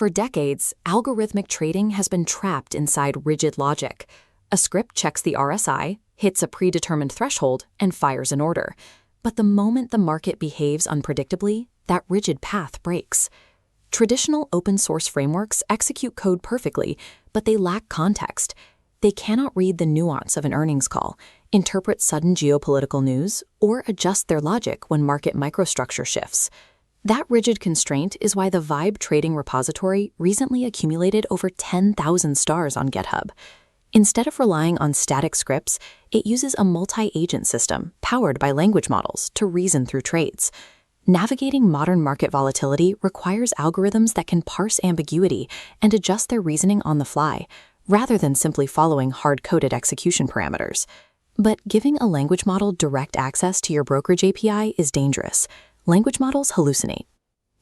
For decades, algorithmic trading has been trapped inside rigid logic. A script checks the RSI, hits a predetermined threshold, and fires an order. But the moment the market behaves unpredictably, that rigid path breaks. Traditional open-source frameworks execute code perfectly, but they lack context. They cannot read the nuance of an earnings call, interpret sudden geopolitical news, or adjust their logic when market microstructure shifts. That rigid constraint is why the Vibe trading repository recently accumulated over 10,000 stars on GitHub. Instead of relying on static scripts, it uses a multi-agent system powered by language models to reason through trades. Navigating modern market volatility requires algorithms that can parse ambiguity and adjust their reasoning on the fly, rather than simply following hard-coded execution parameters. But giving a language model direct access to your brokerage API is dangerous. Language models hallucinate.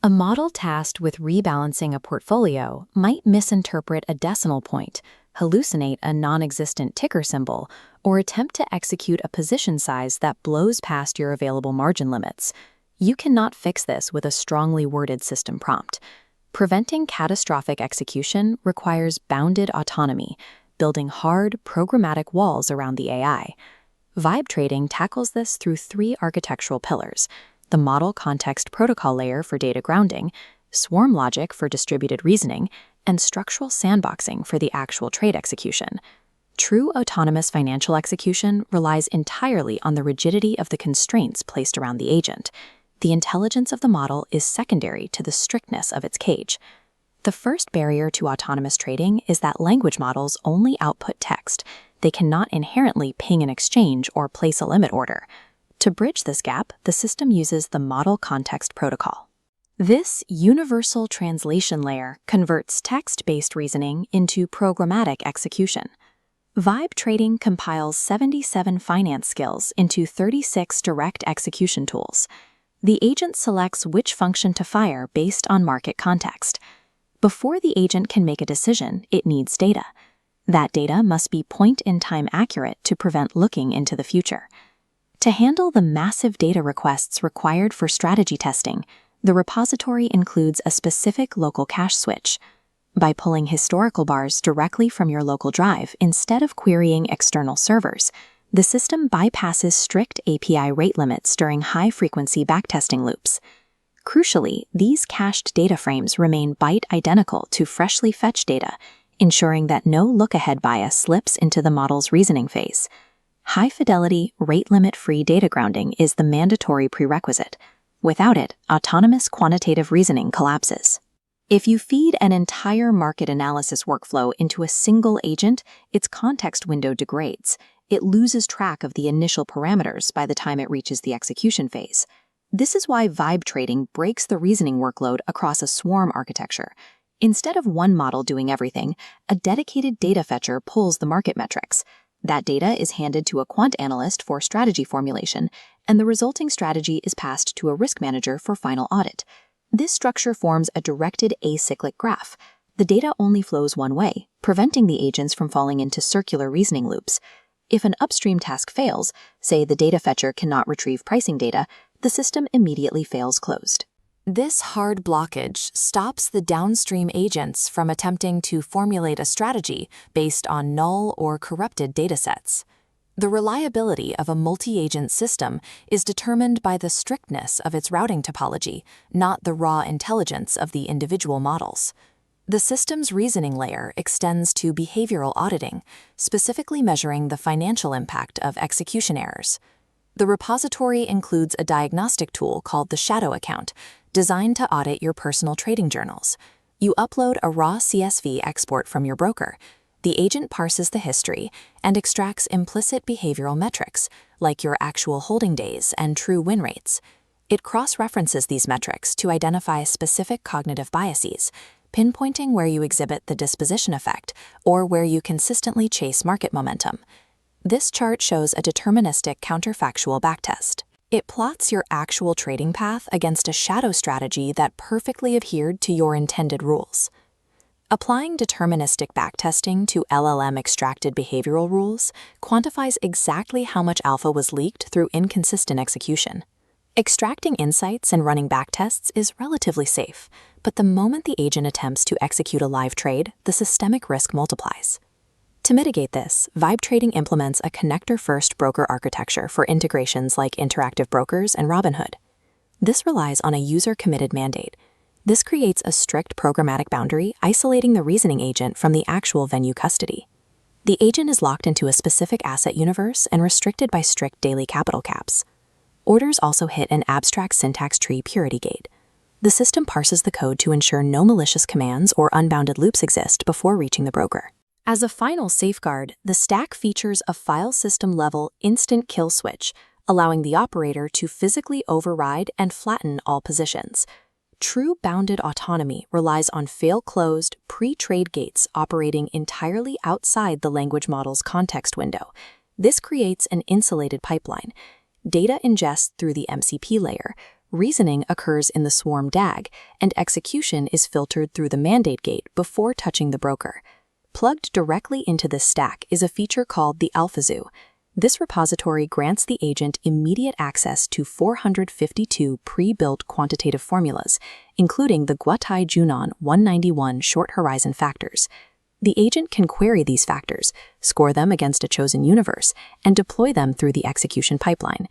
A model tasked with rebalancing a portfolio might misinterpret a decimal point, hallucinate a non-existent ticker symbol, or attempt to execute a position size that blows past your available margin limits. You cannot fix this with a strongly worded system prompt. Preventing catastrophic execution requires bounded autonomy, building hard, programmatic walls around the AI. Vibe trading tackles this through 3 architectural pillars: the model context protocol layer for data grounding, swarm logic for distributed reasoning, and structural sandboxing for the actual trade execution. True autonomous financial execution relies entirely on the rigidity of the constraints placed around the agent. The intelligence of the model is secondary to the strictness of its cage. The first barrier to autonomous trading is that language models only output text. They cannot inherently ping an exchange or place a limit order. To bridge this gap, the system uses the Model Context Protocol. This universal translation layer converts text-based reasoning into programmatic execution. Vibe trading compiles 77 finance skills into 36 direct execution tools. The agent selects which function to fire based on market context. Before the agent can make a decision, it needs data. That data must be point-in-time accurate to prevent looking into the future. To handle the massive data requests required for strategy testing, the repository includes a specific local cache switch. By pulling historical bars directly from your local drive instead of querying external servers, the system bypasses strict API rate limits during high-frequency backtesting loops. Crucially, these cached data frames remain byte-identical to freshly fetched data, ensuring that no look-ahead bias slips into the model's reasoning phase. High-fidelity, rate-limit-free data grounding is the mandatory prerequisite. Without it, autonomous quantitative reasoning collapses. If you feed an entire market analysis workflow into a single agent, its context window degrades. It loses track of the initial parameters by the time it reaches the execution phase. This is why Vibe trading breaks the reasoning workload across a swarm architecture. Instead of one model doing everything, a dedicated data fetcher pulls the market metrics. That data is handed to a quant analyst for strategy formulation, and the resulting strategy is passed to a risk manager for final audit. This structure forms a directed acyclic graph. The data only flows one way, preventing the agents from falling into circular reasoning loops. If an upstream task fails, say the data fetcher cannot retrieve pricing data, the system immediately fails closed. This hard blockage stops the downstream agents from attempting to formulate a strategy based on null or corrupted datasets. The reliability of a multi-agent system is determined by the strictness of its routing topology, not the raw intelligence of the individual models. The system's reasoning layer extends to behavioral auditing, specifically measuring the financial impact of execution errors. The repository includes a diagnostic tool called the Shadow Account, designed to audit your personal trading journals. You upload a raw CSV export from your broker. The agent parses the history and extracts implicit behavioral metrics, like your actual holding days and true win rates. It cross-references these metrics to identify specific cognitive biases, pinpointing where you exhibit the disposition effect or where you consistently chase market momentum. This chart shows a deterministic counterfactual backtest. It plots your actual trading path against a shadow strategy that perfectly adhered to your intended rules. Applying deterministic backtesting to LLM-extracted behavioral rules quantifies exactly how much alpha was leaked through inconsistent execution. Extracting insights and running backtests is relatively safe, but the moment the agent attempts to execute a live trade, the systemic risk multiplies. To mitigate this, Vibe Trading implements a connector-first broker architecture for integrations like Interactive Brokers and Robinhood. This relies on a user-committed mandate. This creates a strict programmatic boundary, isolating the reasoning agent from the actual venue custody. The agent is locked into a specific asset universe and restricted by strict daily capital caps. Orders also hit an abstract syntax tree purity gate. The system parses the code to ensure no malicious commands or unbounded loops exist before reaching the broker. As a final safeguard, the stack features a file system-level instant kill switch, allowing the operator to physically override and flatten all positions. True bounded autonomy relies on fail-closed, pre-trade gates operating entirely outside the language model's context window. This creates an insulated pipeline. Data ingests through the MCP layer, reasoning occurs in the swarm DAG, and execution is filtered through the mandate gate before touching the broker. Plugged directly into this stack is a feature called the AlphaZoo. This repository grants the agent immediate access to 452 pre-built quantitative formulas, including the Guotai-Junan 191 short horizon factors. The agent can query these factors, score them against a chosen universe, and deploy them through the execution pipeline.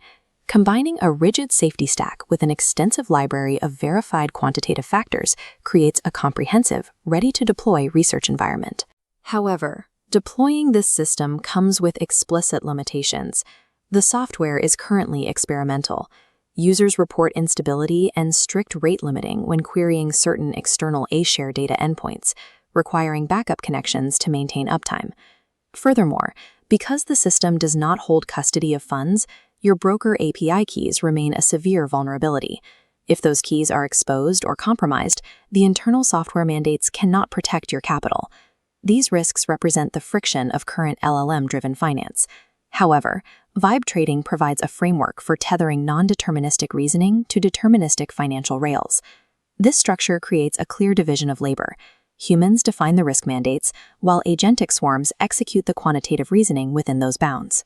Combining a rigid safety stack with an extensive library of verified quantitative factors creates a comprehensive, ready-to-deploy research environment. However, deploying this system comes with explicit limitations. The software is currently experimental. Users report instability and strict rate limiting when querying certain external A-share data endpoints, requiring backup connections to maintain uptime. Furthermore, because the system does not hold custody of funds, your broker API keys remain a severe vulnerability. If those keys are exposed or compromised, the internal software mandates cannot protect your capital. These risks represent the friction of current LLM-driven finance. However, Vibe Trading provides a framework for tethering non-deterministic reasoning to deterministic financial rails. This structure creates a clear division of labor. Humans define the risk mandates, while agentic swarms execute the quantitative reasoning within those bounds.